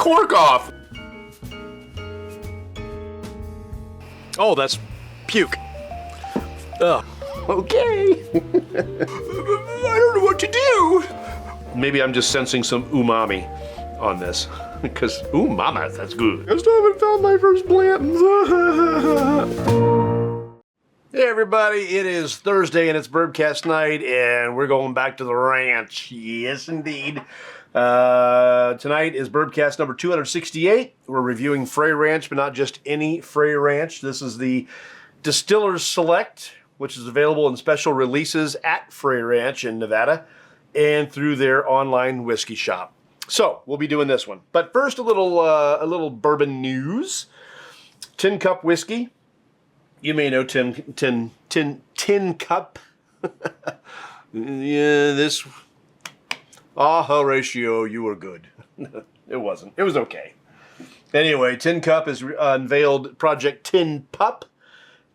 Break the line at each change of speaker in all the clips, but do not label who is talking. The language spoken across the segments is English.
cork off. Oh, that's puke. Ugh. Okay. I don't know what to do. Maybe I'm just sensing some umami on this. Because, ooh, mama, that's good. I still haven't found my first Blanton's. Hey, everybody, it is Thursday, and it's Bourbcast night, and we're going back to the ranch. Yes, indeed. Tonight is Bourbcast number 268. We're reviewing Frey Ranch, but not just any Frey Ranch. This is the Distiller Select, which is available in special releases at Frey Ranch in Nevada and through their online whiskey shop. So we'll be doing this one. But first, a little bourbon news. Tin Cup whiskey. You may know Tin Cup. Yeah, this. Horatio, you were good. It wasn't. It was okay. Anyway, Tin Cup has unveiled Project Tin Pup.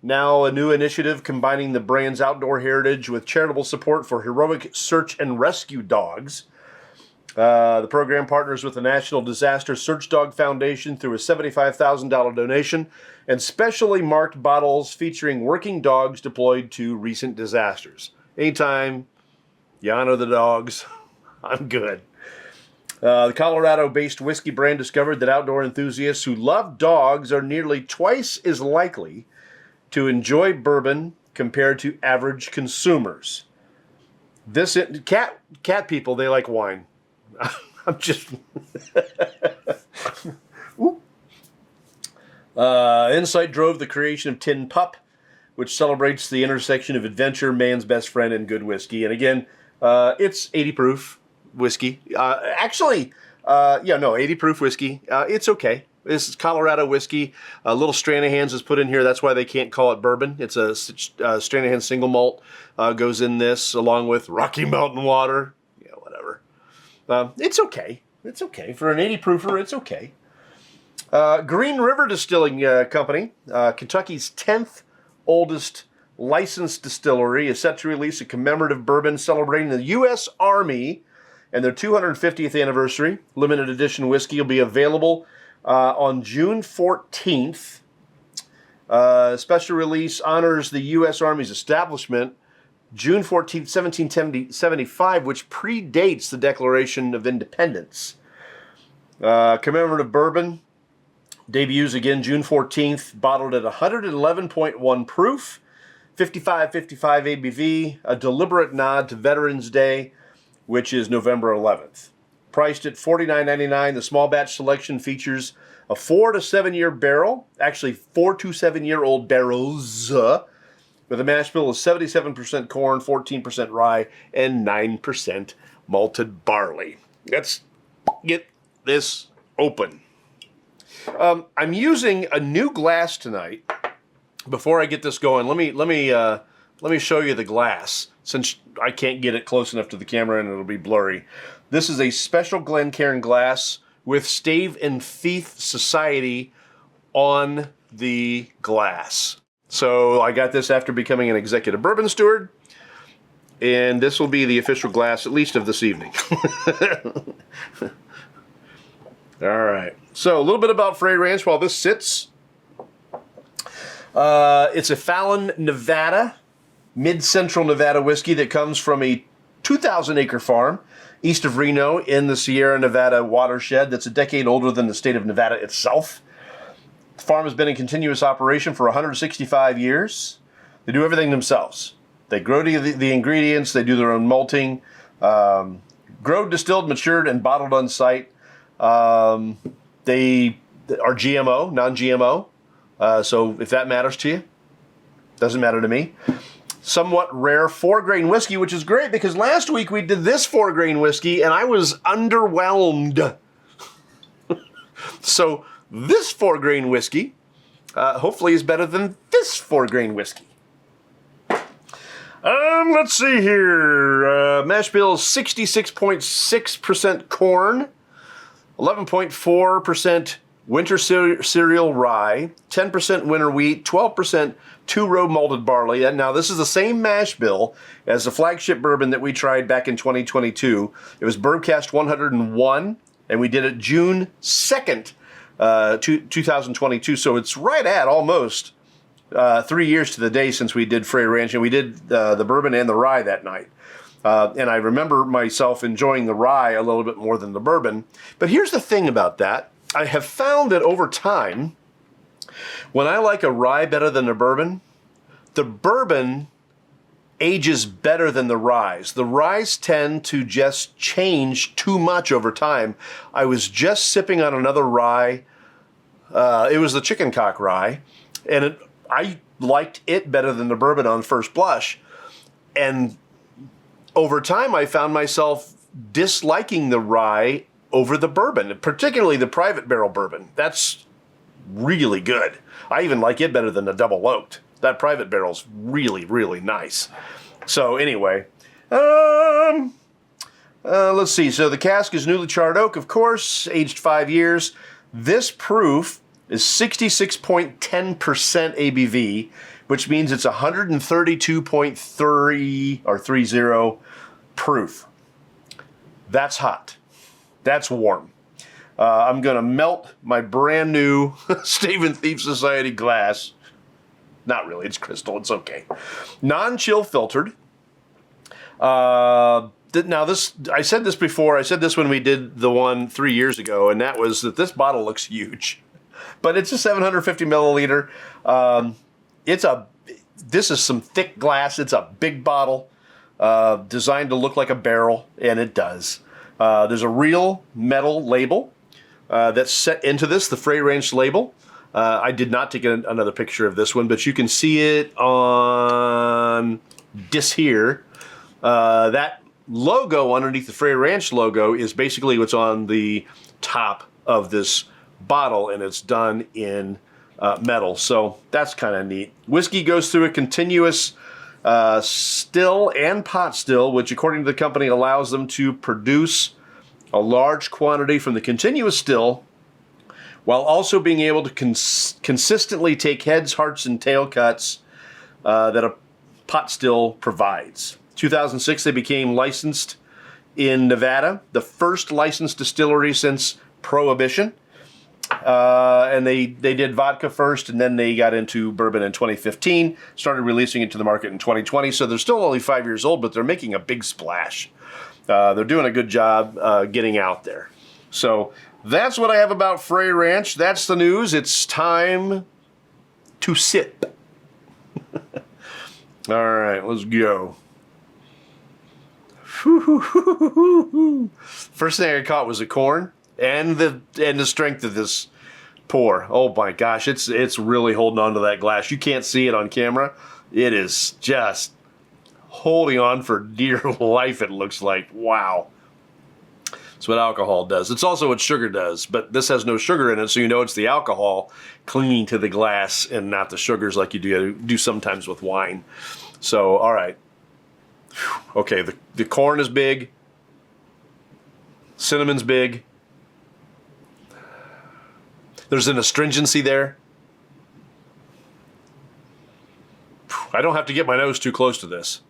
Now a new initiative combining the brand's outdoor heritage with charitable support for heroic search and rescue dogs. The program partners with the National Disaster Search Dog Foundation through a $75,000 donation and specially marked bottles featuring working dogs deployed to recent disasters. Anytime you honor the dogs, I'm good. The Colorado-based whiskey brand discovered that outdoor enthusiasts who love dogs are nearly twice as likely to enjoy bourbon compared to average consumers. This cat people, they like wine. I'm just Insight drove the creation of Tin Pup, which celebrates the intersection of adventure, man's best friend, and good whiskey. And again, it's 80 proof whiskey. 80 proof whiskey. It's okay. This is Colorado whiskey. A little Stranahan's is put in here. That's why they can't call it bourbon. It's a Stranahan single malt goes in this, along with Rocky Mountain water. Yeah, whatever. It's okay. It's okay. For an 80 proofer, it's okay. Green River Distilling Company, Kentucky's 10th oldest licensed distillery, is set to release a commemorative bourbon celebrating the U.S. Army and their 250th anniversary. Limited edition whiskey will be available on June 14th. Special release honors the U.S. Army's establishment June 14th, 1775, which predates the Declaration of Independence. Commemorative bourbon debuts again June 14th, bottled at 111.1 proof, 55 ABV, a deliberate nod to Veterans Day, which is November 11th. Priced at $49.99, the small batch selection features a 4 to 7 year barrel, actually 4 to 7 year old barrels, with a mash bill of 77% corn, 14% rye, and 9% malted barley. Let's get this open. I'm using a new glass tonight. Before I get this going, let me show you the glass, since I can't get it close enough to the camera and it'll be blurry. This is a special Glencairn glass with Stave and Thief Society on the glass. So I got this after becoming an executive bourbon steward, and this will be the official glass, at least of this evening. All right. So a little bit about Frey Ranch while this sits. It's a Fallon, Nevada, mid-central Nevada whiskey that comes from a 2,000-acre farm east of Reno in the Sierra Nevada watershed that's a decade older than the state of Nevada itself. The farm has been in continuous operation for 165 years. They do everything themselves. They grow the ingredients. They do their own malting. Grow, distilled, matured, and bottled on site. They are GMO, non-GMO. So if that matters to you, doesn't matter to me. Somewhat rare 4-grain whiskey, which is great because last week we did this 4-grain whiskey and I was underwhelmed. So this 4-grain whiskey hopefully is better than this 4-grain whiskey. Let's see here. Mash bill is 66.6% corn, 11.4% winter cereal rye, 10% winter wheat, 12% two-row malted barley. And now this is the same mash bill as the flagship bourbon that we tried back in 2022. It was Bourbcast 101, and we did it June 2nd, 2022. So it's right at almost 3 years to the day since we did Frey Ranch, and we did the bourbon and the rye that night. And I remember myself enjoying the rye a little bit more than the bourbon. But here's the thing about that. I have found that over time, when I like a rye better than the bourbon ages better than the ryes. The ryes tend to just change too much over time. I was just sipping on another rye. It was the chicken cock rye, and I liked it better than the bourbon on first blush. And over time, I found myself disliking the rye over the bourbon, particularly the private barrel bourbon. That's really good. I even like it better than the double oaked. That private barrel's really, really nice. So anyway, let's see. So the cask is newly charred oak, of course, aged 5 years. This proof is 66.10% ABV, which means it's 132.3 or 30 proof. That's hot. That's warm. I'm going to melt my brand new Stave and Thief Society glass. Not really, it's crystal, it's okay. Non-chill filtered. Now this, I said this before, I said this when we did the one 3 years ago, and that was that this bottle looks huge. But it's a 750 milliliter. This is some thick glass, it's a big bottle, designed to look like a barrel, and it does. There's a real metal label that's set into this, the Frey Ranch label. I did not take another picture of this one, but you can see it on this here. That logo underneath the Frey Ranch logo is basically what's on the top of this bottle, and it's done in metal. So that's kind of neat. Whiskey goes through a continuous still and pot still, which according to the company allows them to produce a large quantity from the continuous still, while also being able to consistently take heads, hearts, and tail cuts that a pot still provides. 2006, they became licensed in Nevada, the first licensed distillery since Prohibition. And they did vodka first, and then they got into bourbon in 2015, started releasing it to the market in 2020. So they're still only 5 years old, but they're making a big splash. They're doing a good job getting out there. So that's what I have about Frey Ranch. That's the news. It's time to sip. All right, let's go. First thing I caught was the corn and the strength of this pour. Oh my gosh, it's really holding on to that glass. You can't see it on camera. It is just holding on for dear life, it looks like. Wow. That's what alcohol does. It's also what sugar does, but this has no sugar in it, so you know it's the alcohol clinging to the glass and not the sugars like you do sometimes with wine. So, all right. Okay, the corn is big. Cinnamon's big. There's an astringency there. I don't have to get my nose too close to this.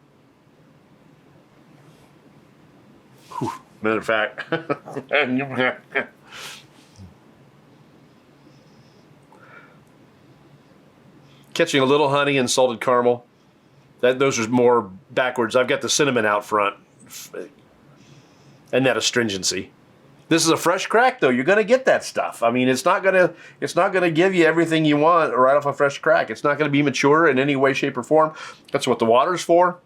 Matter of fact. Catching a little honey and salted caramel. Those are more backwards. I've got the cinnamon out front. And that astringency. This is a fresh crack, though. You're going to get that stuff. I mean, it's not going to give you everything you want right off a fresh crack. It's not going to be mature in any way, shape, or form. That's what the water's for.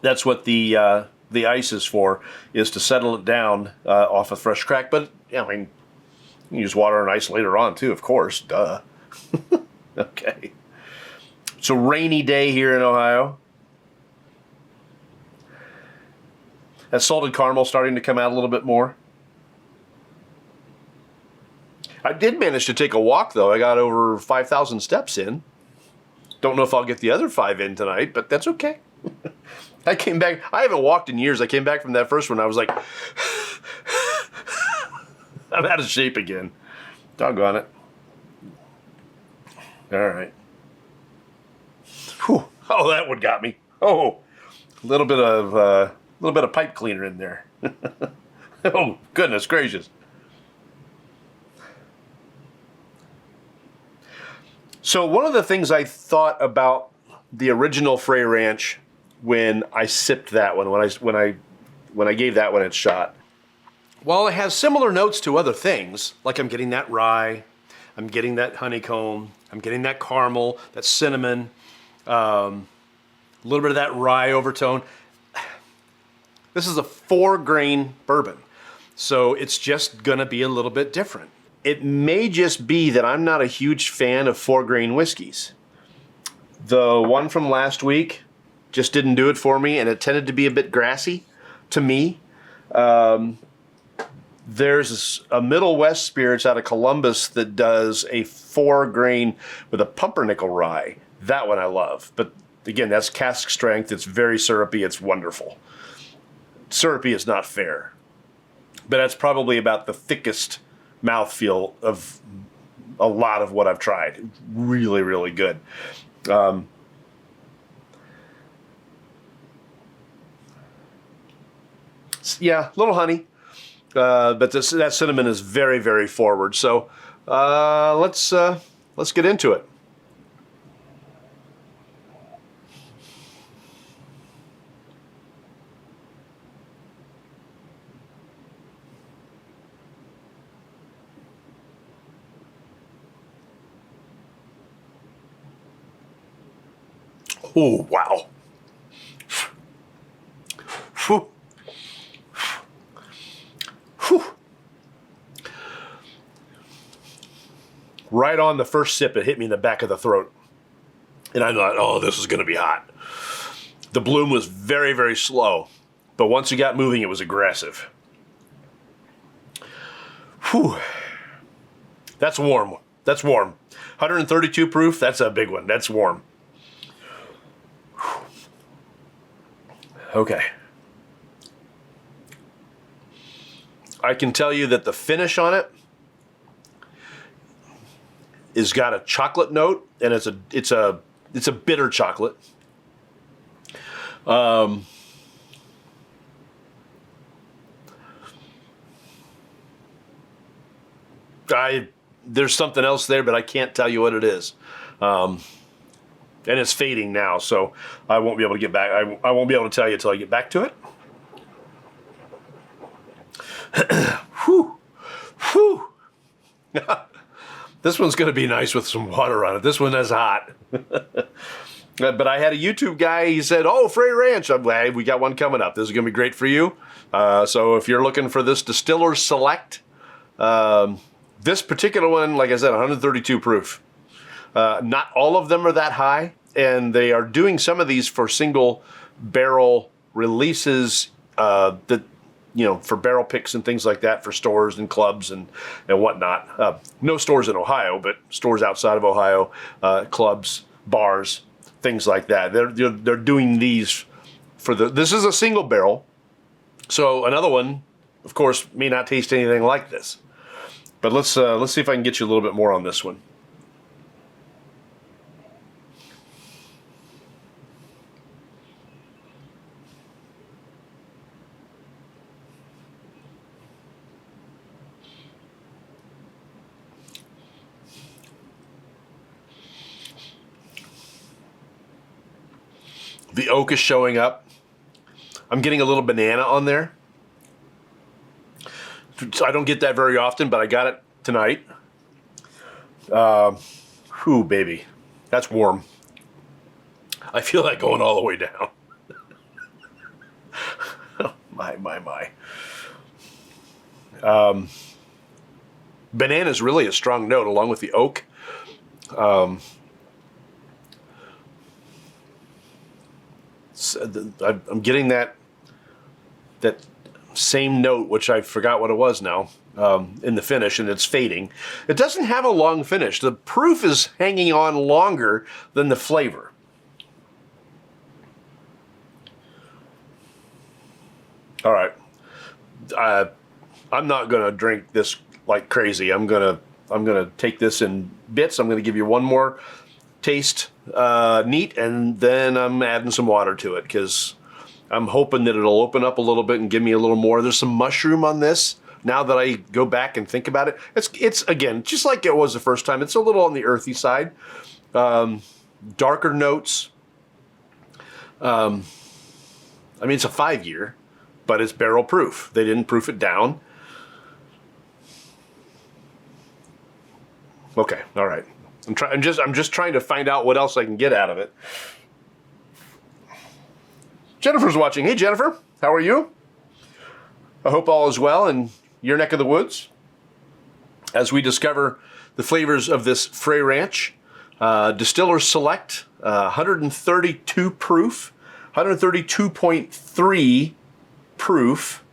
That's what the ice is for, is to settle it down off a fresh crack. But, yeah, I mean, you can use water and ice later on, too, of course. Duh. Okay. It's a rainy day here in Ohio. That salted caramel starting to come out a little bit more. I did manage to take a walk, though. I got over 5,000 steps in. Don't know if I'll get the other 5 in tonight, but that's okay. I came back. I haven't walked in years. I came back from that first one. I was like, I'm out of shape again. Doggone it. All right. Whew. Oh, that one got me. Oh, a little bit of pipe cleaner in there. Oh, goodness gracious. So one of the things I thought about the original Frey Ranch when I sipped that one, when I gave that one its shot, while it has similar notes to other things, like I'm getting that rye, I'm getting that honeycomb, I'm getting that caramel, that cinnamon, a little bit of that rye overtone. This is a 4-grain bourbon, so it's just gonna be a little bit different. It may just be that I'm not a huge fan of 4-grain whiskeys. The one from last week just didn't do it for me, and it tended to be a bit grassy to me. There's a Middle West Spirits out of Columbus that does a 4-grain with a pumpernickel rye. That one I love. But again, that's cask strength. It's very syrupy. It's wonderful. Syrupy is not fair. But that's probably about the thickest mouthfeel of a lot of what I've tried. Really, really good. Yeah, a little honey. But that cinnamon is very, very forward. So let's get into it. Oh, wow. Whew. Whew. Right on the first sip, it hit me in the back of the throat. And I thought, oh, this is going to be hot. The bloom was very, very slow. But once you got moving, it was aggressive. Whew. That's warm. That's warm. 132 proof, that's a big one. That's warm. Okay. I can tell you that the finish on it is got a chocolate note, and it's a bitter chocolate. There's something else there, but I can't tell you what it is. And it's fading now, so I won't be able to get back. I won't be able to tell you until I get back to it. Whew. Whew. This one's going to be nice with some water on it. This one is hot. But I had a YouTube guy, he said, oh, Frey Ranch. I'm glad we got one coming up. This is going to be great for you. So if you're looking for this Distiller Select, this particular one, like I said, 132 proof. Not all of them are that high, and they are doing some of these for single barrel releases that, you know, for barrel picks and things like that for stores and clubs and whatnot. No stores in Ohio, but stores outside of Ohio, clubs, bars, things like that. They're doing these for this is a single barrel. So another one, of course, may not taste anything like this. But let's see if I can get you a little bit more on this one. The oak is showing up. I'm getting a little banana on there. I don't get that very often, but I got it tonight. Whew, baby. That's warm. I feel that going all the way down. My. Banana is really a strong note along with the oak. I'm getting that same note, which I forgot what it was now, in the finish, and it's fading. It doesn't have a long finish. The proof is hanging on longer than the flavor. All right. I'm not gonna drink this like crazy. I'm gonna take this in bits. I'm gonna give you one more taste neat, and then I'm adding some water to it because I'm hoping that it'll open up a little bit and give me a little more. There's some mushroom on this, now that I go back and think about it. It's again, just like it was the first time, it's a little on the earthy side. Darker notes. I mean, it's a 5-year, but it's barrel proof. They didn't proof it down. Okay, all right. I'm just trying to find out what else I can get out of it. Jennifer's watching. Hey, Jennifer, how are you? I hope all is well in your neck of the woods as we discover the flavors of this Frey Ranch. Distiller Select, 132 proof, 132.3 proof,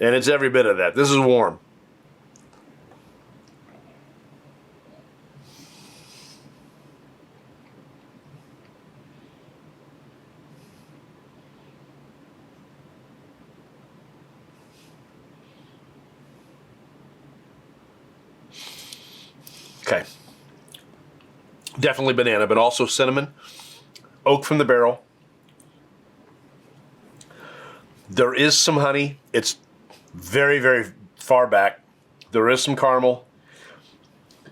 and it's every bit of that. This is warm. Okay. Definitely banana, but also cinnamon. Oak from the barrel. There is some honey. It's very, very far back. There is some caramel.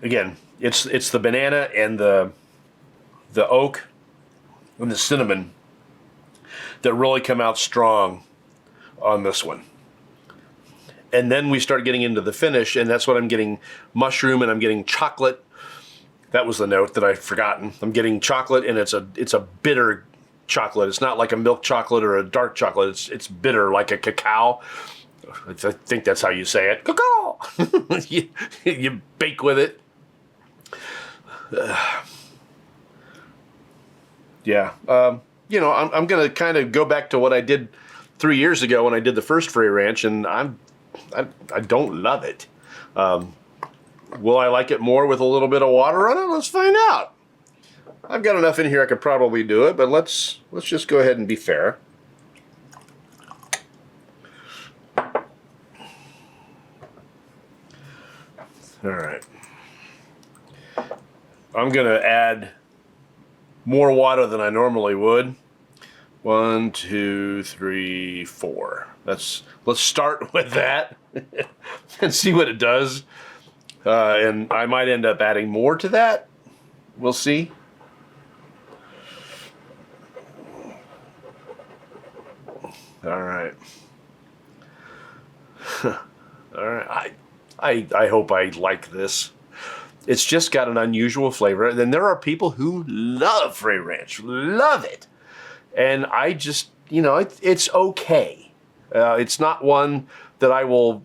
Again, it's the banana and the oak and the cinnamon that really come out strong on this one. And then we start getting into the finish, and that's what I'm getting: mushroom, and I'm getting chocolate. That was the note that I'd forgotten. I'm getting chocolate, and it's a bitter chocolate. It's not like a milk chocolate or a dark chocolate. It's bitter, like a cacao. I think that's how you say it. Cacao! you bake with it. Yeah. You know, I'm going to kind of go back to what I did 3 years ago when I did the first Frey Ranch, and I don't love it. Will I like it more with a little bit of water on it? Let's find out. I've got enough in here I could probably do it, but let's just go ahead and be fair. All right. I'm going to add more water than I normally would. 1, 2, 3, 4. Let's start with that and see what it does. And I might end up adding more to that. We'll see. All right. All right. I hope I like this. It's just got an unusual flavor. Then there are people who love Frey Ranch, love it. And I just, you know, it's okay. It's not one that I will,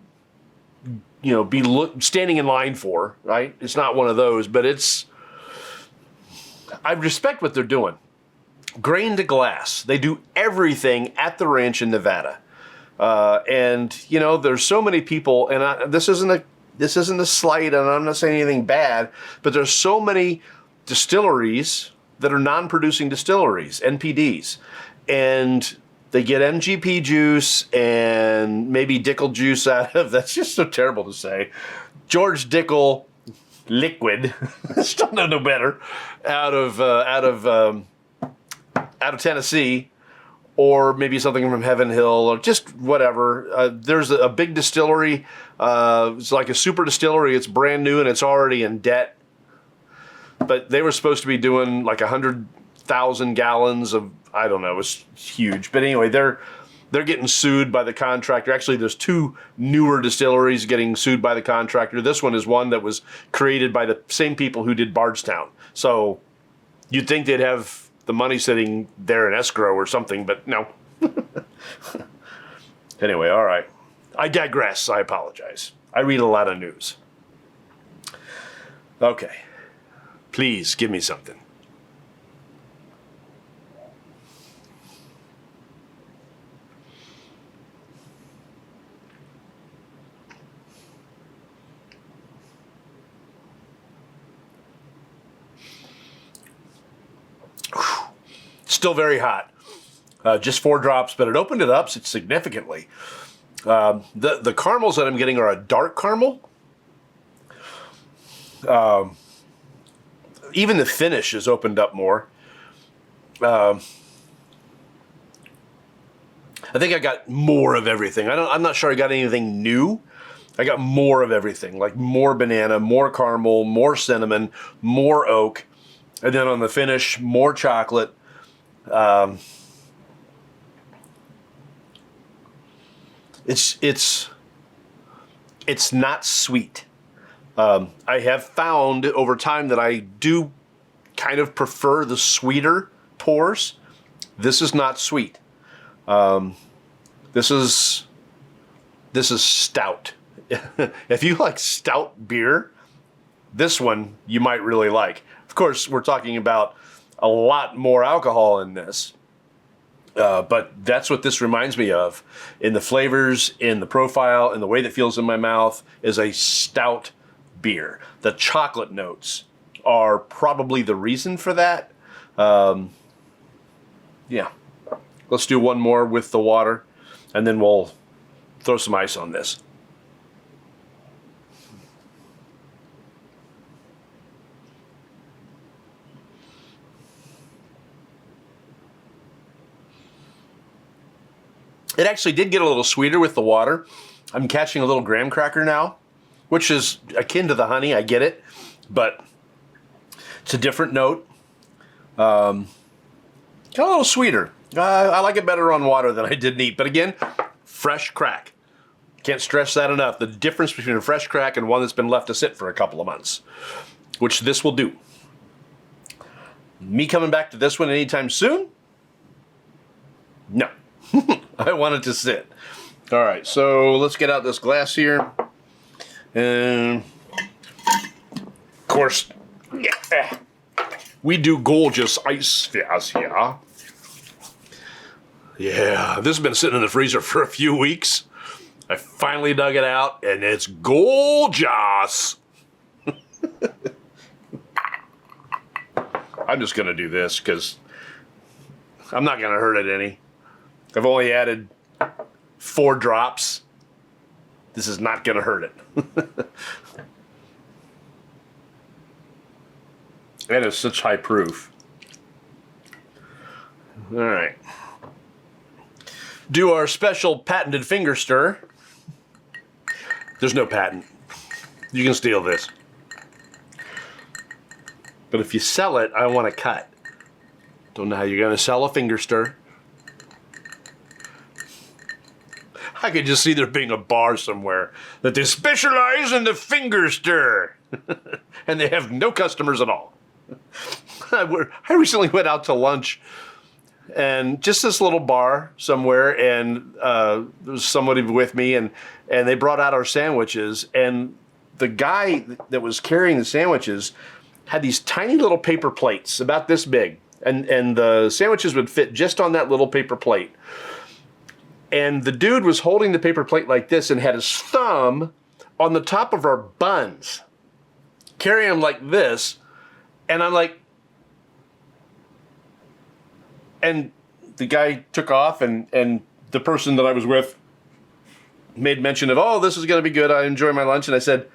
you know, be standing in line for, right? It's not one of those, but I respect what they're doing. Grain to glass. They do everything at the ranch in Nevada. And, you know, there's so many people, and this isn't a slight, and I'm not saying anything bad, but there's so many distilleries that are non-producing distilleries, NPDs, and they get MGP juice and maybe Dickel juice out of, that's just so terrible to say, George Dickel liquid, still no better, out of Tennessee, or maybe something from Heaven Hill, or just whatever. There's a big distillery. It's like a super distillery. It's brand new and it's already in debt. But they were supposed to be doing like 100,000 gallons of, I don't know, it was huge. But anyway, they're getting sued by the contractor. Actually, there's 2 newer distilleries getting sued by the contractor. This one is one that was created by the same people who did Bardstown. So you'd think they'd have the money sitting there in escrow or something, but no. Anyway, all right. I digress. I apologize. I read a lot of news. Okay. Please give me something. Still very hot. Just 4 drops, but it opened it up significantly. The caramels that I'm getting are a dark caramel. Even the finish is opened up more. I think I got more of everything. I'm not sure I got anything new. I got more of everything, like more banana, more caramel, more cinnamon, more oak, and then on the finish, more chocolate. It's not sweet. I have found over time that I do kind of prefer the sweeter pours. This is not sweet. This is stout. If you like stout beer, this one you might really like. Of course, we're talking about a lot more alcohol in this. But that's what this reminds me of. In the flavors, in the profile, in the way that it feels in my mouth, is a stout beer. The chocolate notes are probably the reason for that. Yeah. Let's do one more with the water, and then we'll throw some ice on this. It actually did get a little sweeter with the water. I'm catching a little graham cracker now, which is akin to the honey. I get it, but it's a different note. Got a little sweeter. I like it better on water than I did neat. But again, fresh crack. Can't stress that enough. The difference between a fresh crack and one that's been left to sit for a couple of months, which this will do. Me coming back to this one anytime soon? No. I want it to sit. All right, so let's get out this glass here. And, of course, yeah, we do gorgeous ice spheres here. Yeah, this has been sitting in the freezer for a few weeks. I finally dug it out, and it's gorgeous. I'm just going to do this because I'm not going to hurt it any. I've only added 4 drops. This is not going to hurt it. That is such high proof. All right. Do our special patented finger stir. There's no patent. You can steal this. But if you sell it, I want to cut. Don't know how you're going to sell a finger stir. I could just see there being a bar somewhere that they specialize in the finger stir. And they have no customers at all. I recently went out to lunch and just this little bar somewhere, and there was somebody with me, and they brought out our sandwiches, and the guy that was carrying the sandwiches had these tiny little paper plates about this big, and the sandwiches would fit just on that little paper plate. And the dude was holding the paper plate like this and had his thumb on the top of our buns, carrying them like this. And I'm like, and the guy took off, and the person that I was with made mention of, oh, this is going to be good. I enjoy my lunch. And I said,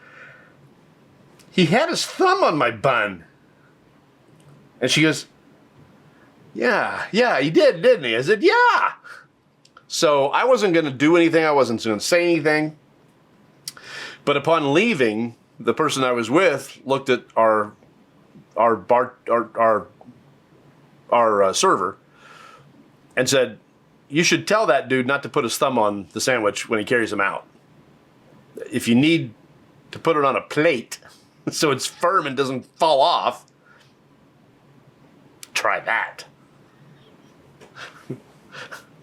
he had his thumb on my bun. And she goes, yeah, he did, didn't he? I said, yeah. So I wasn't going to do anything. I wasn't going to say anything. But upon leaving, the person I was with looked at our server and said, you should tell that dude not to put his thumb on the sandwich when he carries them out. If you need to put it on a plate so it's firm and doesn't fall off, try that.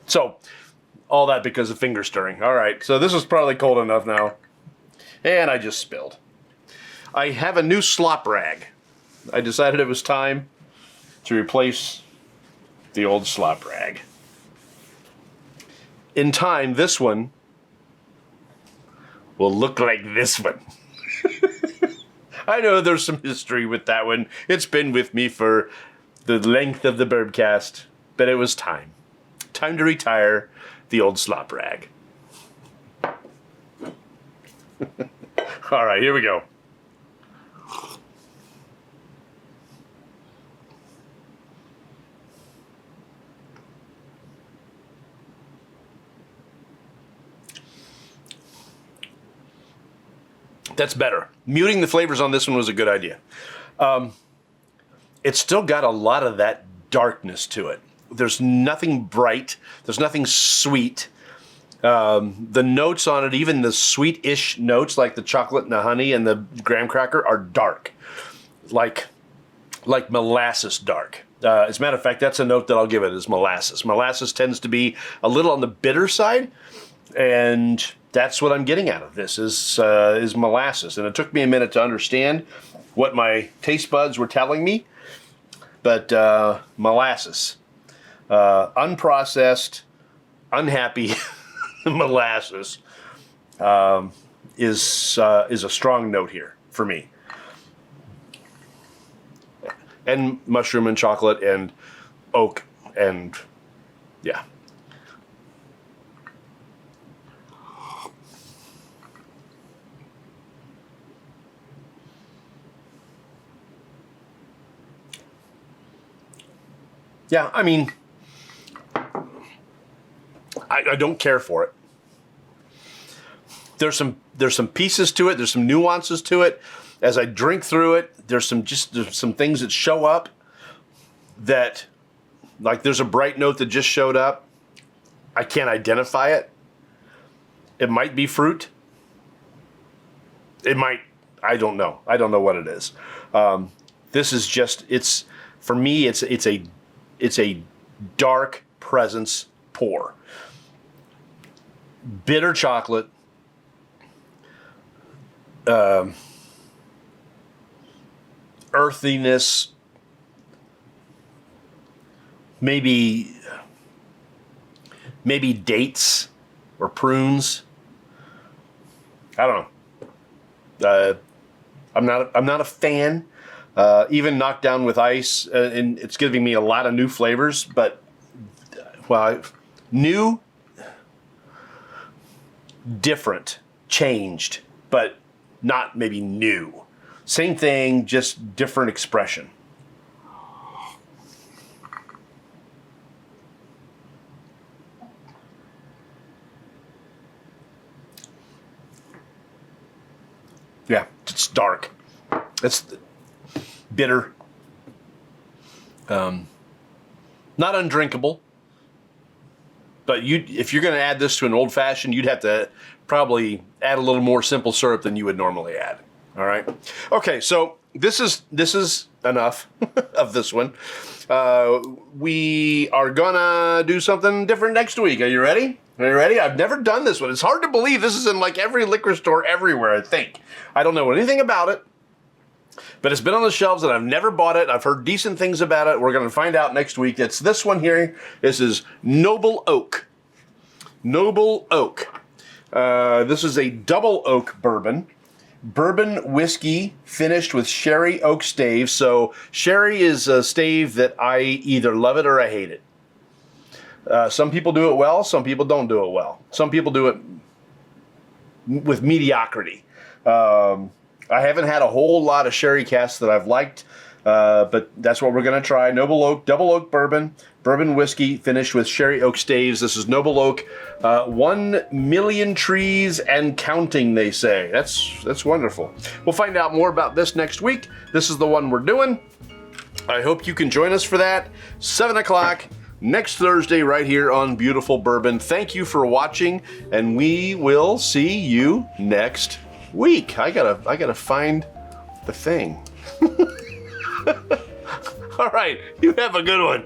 So, all that because of finger stirring. All right, so this is probably cold enough now. And I just spilled. I have a new slop rag. I decided it was time to replace the old slop rag. In time, this one will look like this one. I know there's some history with that one. It's been with me for the length of the Bourbcast, but it was time. Time to retire the old slop rag. All right, here we go. That's better. Muting the flavors on this one was a good idea. It's still got a lot of that darkness to it. There's nothing bright. There's nothing sweet. The notes on it, even the sweet-ish notes like the chocolate and the honey and the graham cracker, are dark, like molasses dark. As a matter of fact, that's a note that I'll give it, is molasses. Molasses tends to be a little on the bitter side, and that's what I'm getting out of this, is molasses. And it took me a minute to understand what my taste buds were telling me, but molasses. Unprocessed, unhappy molasses is a strong note here for me. And mushroom and chocolate and oak and yeah. Yeah, I mean, I don't care for it. There's some pieces to it. There's some nuances to it. As I drink through it, there's some things that show up that, like, there's a bright note that just showed up. I can't identify it. It might be fruit. It might. I don't know. I don't know what it is. This is just. It's, for me. It's a dark presence pour. Bitter chocolate. Earthiness. Maybe dates or prunes. I don't know. I'm not a fan. Even knocked down with ice, and it's giving me a lot of new flavors. But well, new, different, changed, but not maybe new. Same thing, just different expression. Yeah, it's dark. It's bitter. Not undrinkable. But if you're going to add this to an old fashioned, you'd have to probably add a little more simple syrup than you would normally add. All right. Okay, so this is enough of this one. We are gonna do something different next week. Are you ready? Are you ready? I've never done this one. It's hard to believe this is in like every liquor store everywhere, I think. I don't know anything about it, but it's been on the shelves and I've never bought it. I've heard decent things about it. We're going to find out next week. It's this one here. This is Noble Oak. Noble Oak. This is a double oak bourbon. Bourbon whiskey finished with sherry oak stave. So sherry is a stave that I either love it or I hate it. Some people do it well. Some people don't do it well. Some people do it with mediocrity. I haven't had a whole lot of sherry casks that I've liked, but that's what we're going to try. Noble Oak, double oak bourbon, bourbon whiskey finished with sherry oak staves. This is Noble Oak. 1 million trees and counting, they say. That's wonderful. We'll find out more about this next week. This is the one we're doing. I hope you can join us for that. 7 o'clock. Next Thursday right here on Beautiful Bourbon. Thank you for watching, and we will see you next week. I gotta find the thing. All right, you have a good one.